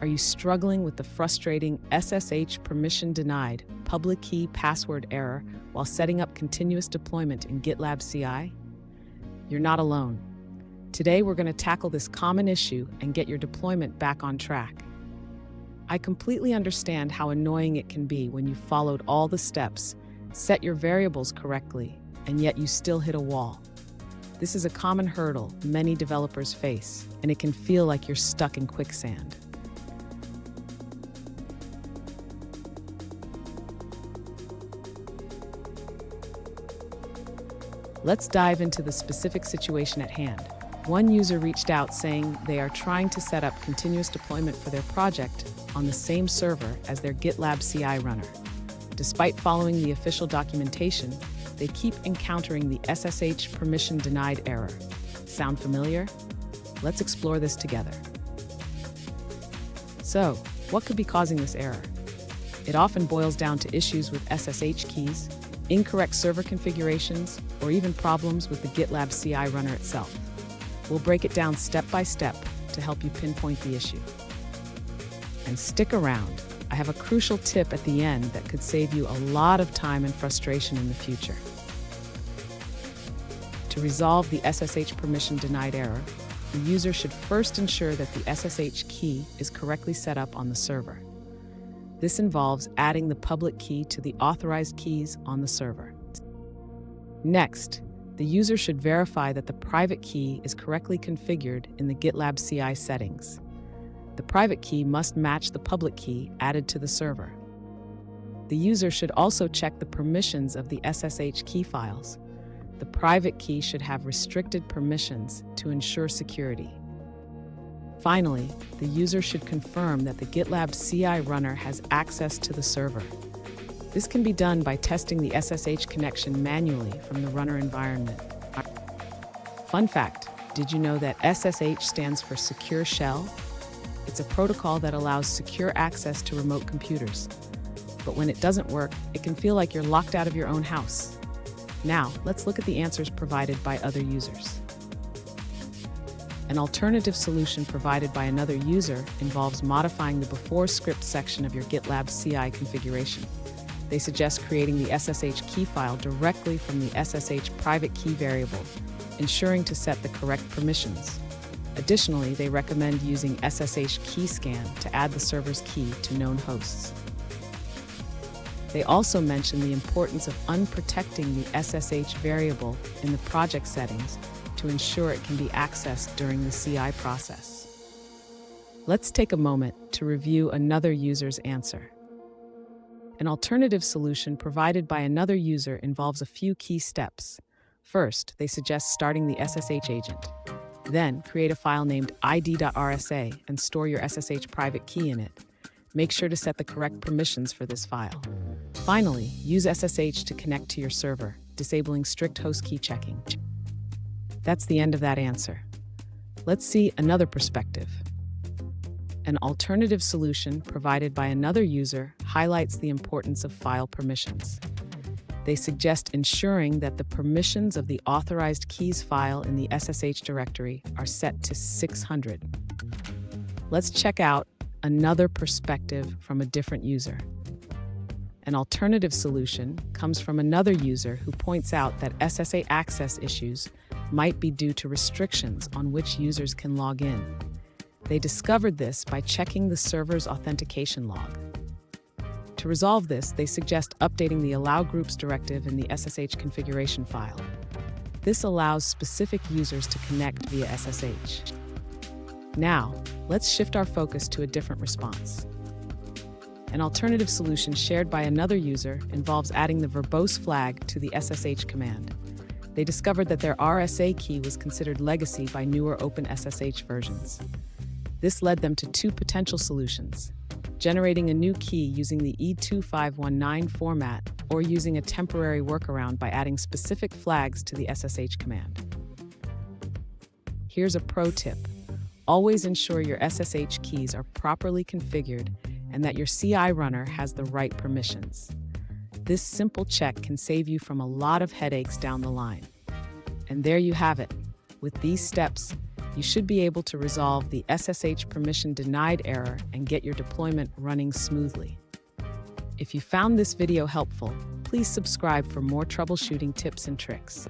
Are you struggling with the frustrating SSH permission denied public key password error while setting up continuous deployment in GitLab CI? You're not alone. Today we're going to tackle this common issue and get your deployment back on track. I completely understand how annoying it can be when you followed all the steps, set your variables correctly, and yet you still hit a wall. This is a common hurdle many developers face, and it can feel like you're stuck in quicksand. Let's dive into the specific situation at hand. One user reached out saying they are trying to set up continuous deployment for their project on the same server as their GitLab CI runner. Despite following the official documentation, they keep encountering the SSH permission denied error. Sound familiar? Let's explore this together. So, what could be causing this error? It often boils down to issues with SSH keys, incorrect server configurations, or even problems with the GitLab CI runner itself. We'll break it down step by step to help you pinpoint the issue. And stick around. I have a crucial tip at the end that could save you a lot of time and frustration in the future. To resolve the SSH permission denied error, the user should first ensure that the SSH key is correctly set up on the server. This involves adding the public key to the authorized keys on the server. Next, the user should verify that the private key is correctly configured in the GitLab CI settings. The private key must match the public key added to the server. The user should also check the permissions of the SSH key files. The private key should have restricted permissions to ensure security. Finally, the user should confirm that the GitLab CI runner has access to the server. This can be done by testing the SSH connection manually from the runner environment. Fun fact, did you know that SSH stands for Secure Shell? It's a protocol that allows secure access to remote computers. But when it doesn't work, it can feel like you're locked out of your own house. Now, let's look at the answers provided by other users. An alternative solution provided by another user involves modifying the before script section of your GitLab CI configuration. They suggest creating the SSH key file directly from the SSH private key variable, ensuring to set the correct permissions. Additionally, they recommend using SSH key scan to add the server's key to known hosts. They also mention the importance of unprotecting the SSH variable in the project settings to ensure it can be accessed during the CI process. Let's take a moment to review another user's answer. An alternative solution provided by another user involves a few key steps. First, they suggest starting the SSH agent. Then, create a file named id.rsa and store your SSH private key in it. Make sure to set the correct permissions for this file. Finally, use SSH to connect to your server, disabling strict host key checking. That's the end of that answer. Let's see another perspective. An alternative solution provided by another user highlights the importance of file permissions. They suggest ensuring that the permissions of the authorized keys file in the SSH directory are set to 600. Let's check out another perspective from a different user. An alternative solution comes from another user who points out that SSH access issues might be due to restrictions on which users can log in. They discovered this by checking the server's authentication log. To resolve this, they suggest updating the Allow Groups directive in the SSH configuration file. This allows specific users to connect via SSH. Now, let's shift our focus to a different response. An alternative solution shared by another user involves adding the verbose flag to the SSH command. They discovered that their RSA key was considered legacy by newer OpenSSH versions. This led them to two potential solutions: generating a new key using the E2519 format or using a temporary workaround by adding specific flags to the SSH command. Here's a pro tip. Always ensure your SSH keys are properly configured and that your CI runner has the right permissions. This simple check can save you from a lot of headaches down the line. And there you have it. With these steps, you should be able to resolve the SSH permission denied error and get your deployment running smoothly. If you found this video helpful, please subscribe for more troubleshooting tips and tricks.